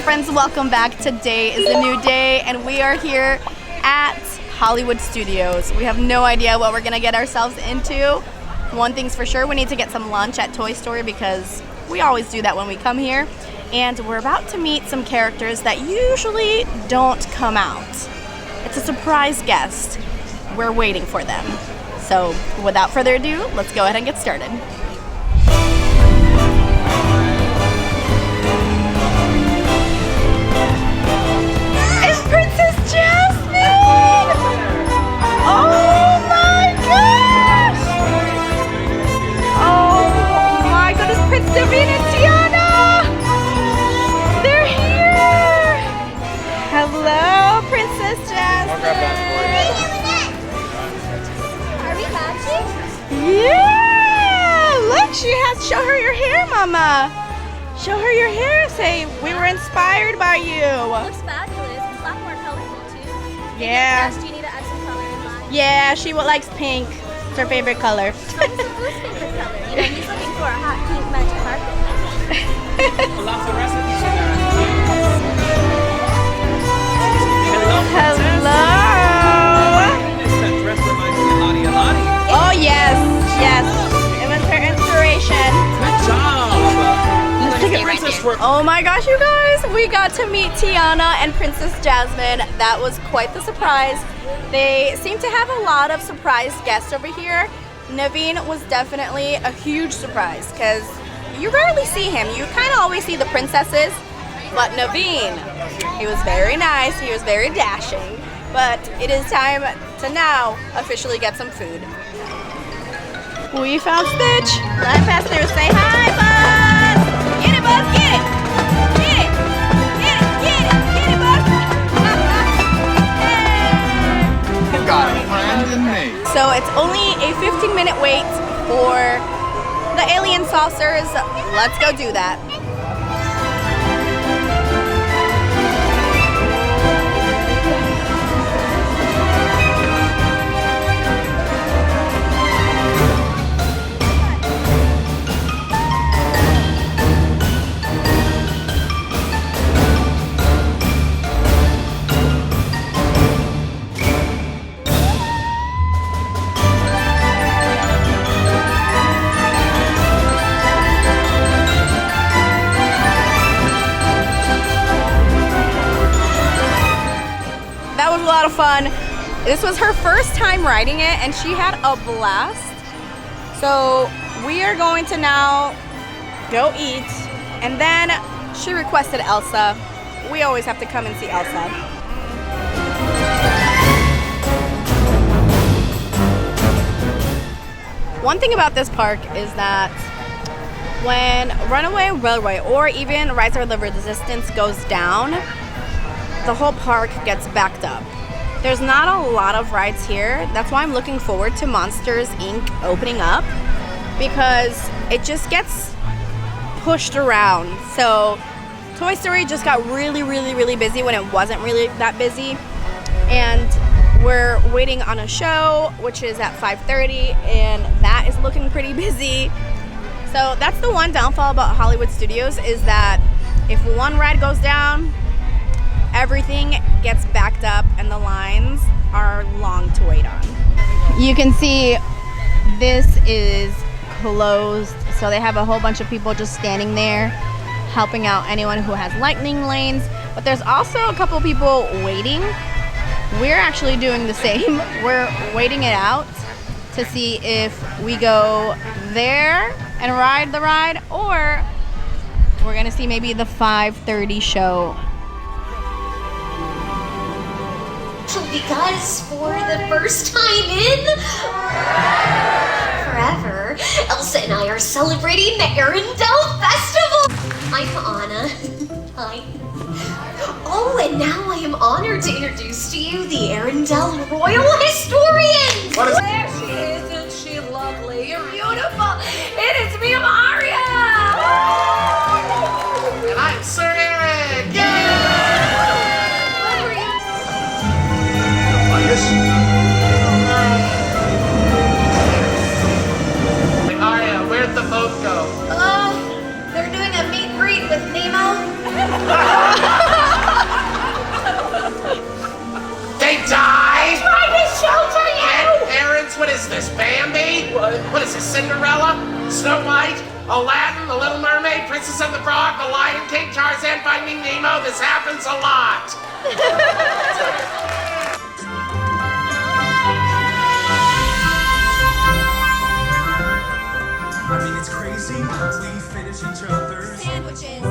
my friends, welcome back. Today is a new day and we are here at Hollywood Studios. We have no idea what we're gonna get ourselves into. One thing's for sure, we need to get some lunch at Toy Story because we always do that when we come here. And we're about to meet some characters that usually don't come out. It's a surprise guest. We're waiting for them. So without further ado, let's go ahead and get started. It's Princess Jasmine! Oh my gosh! Oh my goodness, Prince Davina and Tiana! They're here! Hello, Princess Jasmine! Yeah! Look, she has. Show her your hair, Mama. Show her your hair. Say, we were inspired by you. It looks fabulous. It's a lot more colorful too. Yeah. Do you need to add some color in mine? Yeah, she likes pink. It's her favorite color. It's Blue's favorite color. You know, he's looking for a hot pink magic carpet. Lots of recipes in there. Hello. That dress reminds me of Lottie Alani. Oh yes, yes. It was her inspiration. Good job. Let's take a Princess for Oh my gosh, you guys! We got to meet Tiana and Princess Jasmine. That was quite the surprise. They seem to have a lot of surprise guests over here. Naveen was definitely a huge surprise because you rarely see him. You kind of always see the princesses, but Naveen, he was very nice. He was very dashing. But it is time to now officially get some food. We found Stitch. Let him pass through. Say hi, Buzz. Get it, Buzz. Get it. Get it. Get it. Get it. Get it, Buzz. Hey. Got a friend in me. So it's only a 15-minute wait for the alien saucers. Let's go do that. That was a lot of fun. This was her first time riding it and she had a blast. So we are going to now go eat, and then she requested Elsa. We always have to come and see Elsa. One thing about this park is that when Runaway Railway or even Rise of the Resistance goes down, the whole park gets backed up. There's not a lot of rides here. That's why I'm looking forward to Monsters Inc. opening up, because it just gets pushed around. So Toy Story just got really busy when it wasn't really that busy. And we're waiting on a show, which is at 5:30, and that is looking pretty busy. So that's the one downfall about Hollywood Studios, is that if one ride goes down, everything gets backed up and the lines are long to wait on. You can see this is closed, so they have a whole bunch of people just standing there helping out anyone who has lightning lanes, but there's also a couple people waiting. We're actually doing the same. We're waiting it out to see if we go there and ride the ride, or we're gonna see maybe the 5:30 show. Because for the first time in forever, Elsa and I are celebrating the Arendelle Festival. I'm Anna. Hi. Oh, and now I am honored to introduce to you the Arendelle Royal Historians. What is it? There she is, isn't she lovely and beautiful? It is me, Maria. And I'm Sir Eric. Yay! What were you? Aria, where'd the boat go? They're doing a meet and greet with Nemo. Bambi? What is this, Cinderella? Snow White? Aladdin? The Little Mermaid? Princess and the Frog? The Lion King? Tarzan? Finding Nemo? This happens a lot. I mean, it's crazy. We finish each other's Sandwiches.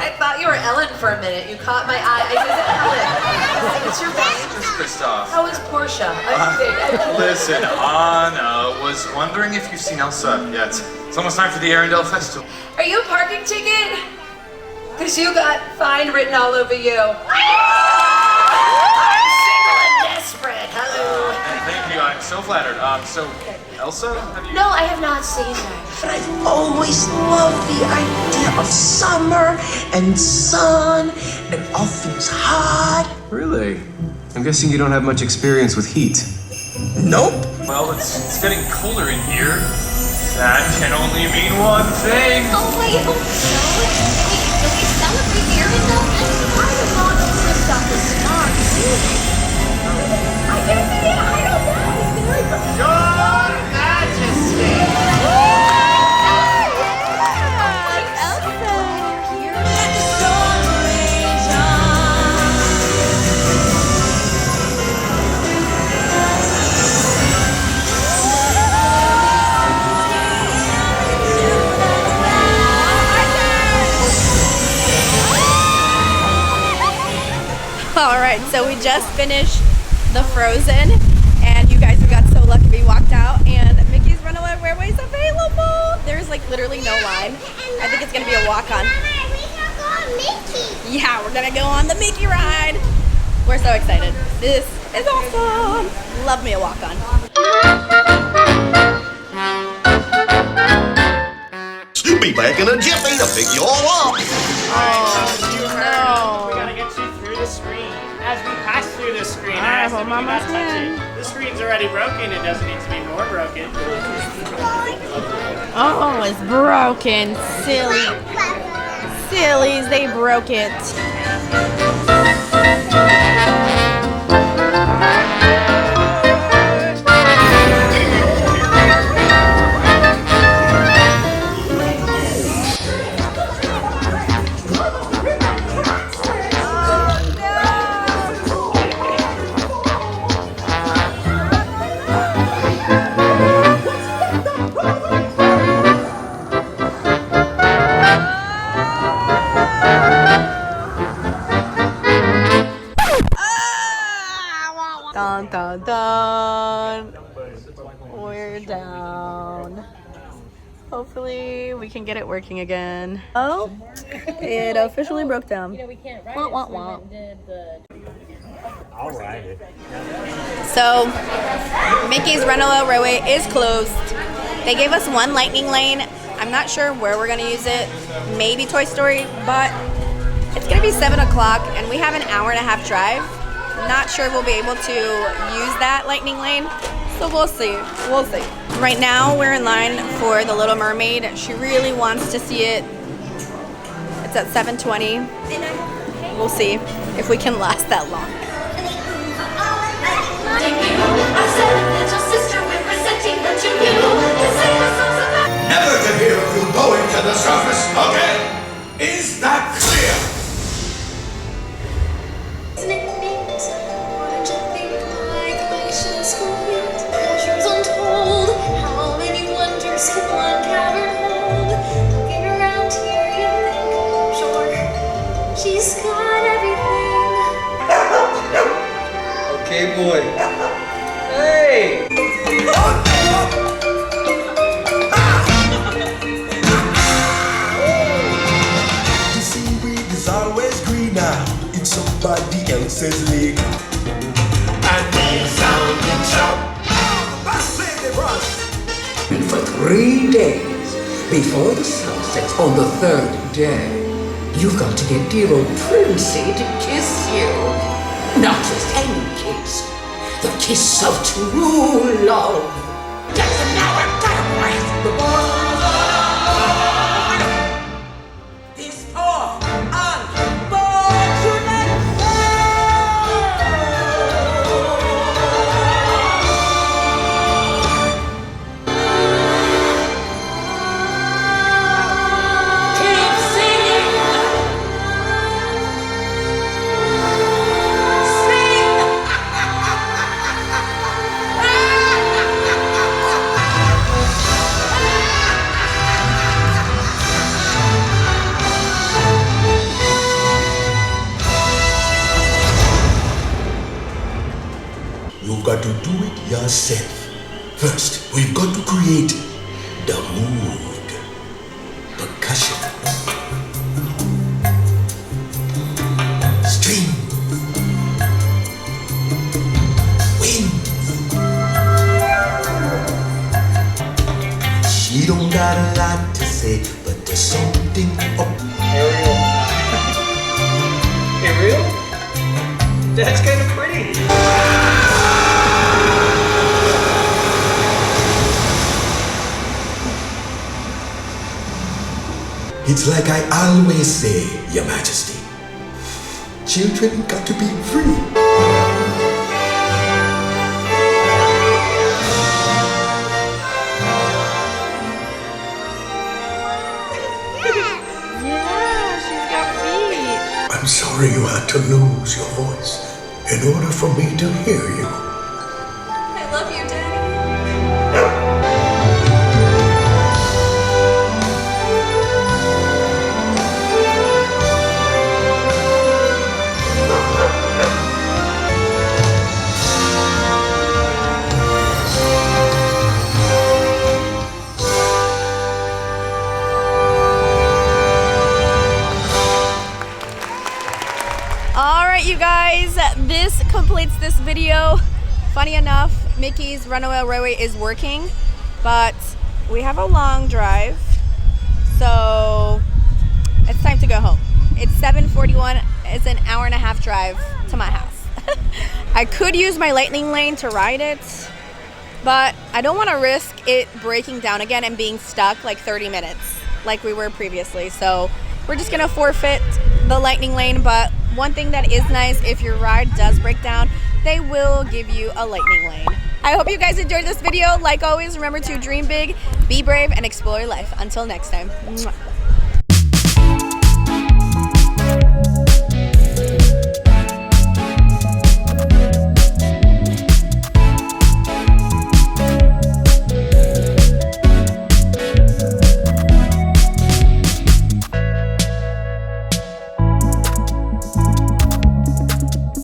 I thought you were Ellen for a minute. You caught my eye. I said Ellen. It's your name. Christoph. How is Portia? Listen, Anna was wondering if you've seen Elsa yet. It's almost time for the Arendelle Festival. Are you a parking ticket? Because you got fine written all over you. I'm single and desperate. Hello. Thank you, I'm so flattered. So, Elsa, have you... No, I have not seen her. But I've always loved the idea of summer and sun and all things hot. Really? I'm guessing you don't have much experience with heat. Nope. Well, it's getting colder in here. That can only mean one thing. Oh, I hope so. Can we celebrate the Arendelle Festival? I don't know if Kristoff is smart. I guess he is. I don't know. He's very good. Your Majesty. All right, so we just finished the Frozen, and you guys, we got so lucky we walked out, and Mickey's Runaway Railway is available. There's like literally no line. I think it's gonna be a walk-on. Yeah, we're gonna go on the Mickey ride. We're so excited. This is awesome. Love me a walk-on. You'll be back in a jiffy to pick you all up. No. We gotta get you through the screen. As we pass through the screen, I asked if you could not touch it. The screen's already broken. It doesn't need to be more broken. Oh, it's broken. Silly. Sillies, they broke it. Dun dun dun. We're down. Hopefully we can get it working again. Oh, it officially broke down. Wah, wah, wah. I'll ride it. So Mickey's Runaway Railway is closed. They gave us one lightning lane. I'm not sure where we're gonna use it. Maybe Toy Story, but it's gonna be 7 o'clock and we have an hour and a half drive. Not sure we'll be able to use that lightning lane, so we'll see. We'll see. Right now we're in line for The Little Mermaid. She really wants to see it. It's at 7:20. We'll see if we can last that long. Never to hear of you going to the surface again. Is that clear? Isn't it neat? Wouldn't you think my glaciers were meet? Treasures untold. How many wonders can one cavern hold? Looking around here, you think, sure, she's got everything. Okay, boy. Hey! The seaweed is always greener in somebody else's lake. And we sound and shout, And for 3 days, before the sun sets on the 3rd day, you've got to get dear old Princey to kiss you. Not just any kiss, the kiss of true love. Yes, and now we're gonna raise the bar. This off and board you've got to do it yourself. First, we've got to create the mood. Percussion. String. Wind. She don't got a lot to say, but there's something up. Ariel. Ariel? That's kind of pretty. It's like I always say, Your Majesty. Children got to be free. Yeah, she's got feet. I'm sorry you had to lose your voice in order for me to hear you. I love you, Daddy. Alright, you guys, this completes this video. Funny enough, Mickey's Runaway Railway is working, but we have a long drive, so it's time to go home. It's 7:41. It's an hour and a half drive to my house. I could use my lightning lane to ride it, but I don't want to risk it breaking down again and being stuck like 30 minutes like we were previously. So we're just gonna forfeit the lightning lane. But one thing that is nice, if your ride does break down, they will give you a lightning lane. I hope you guys enjoyed this video. Like always, remember to dream big, be brave, and explore life. Until next time. Mwah.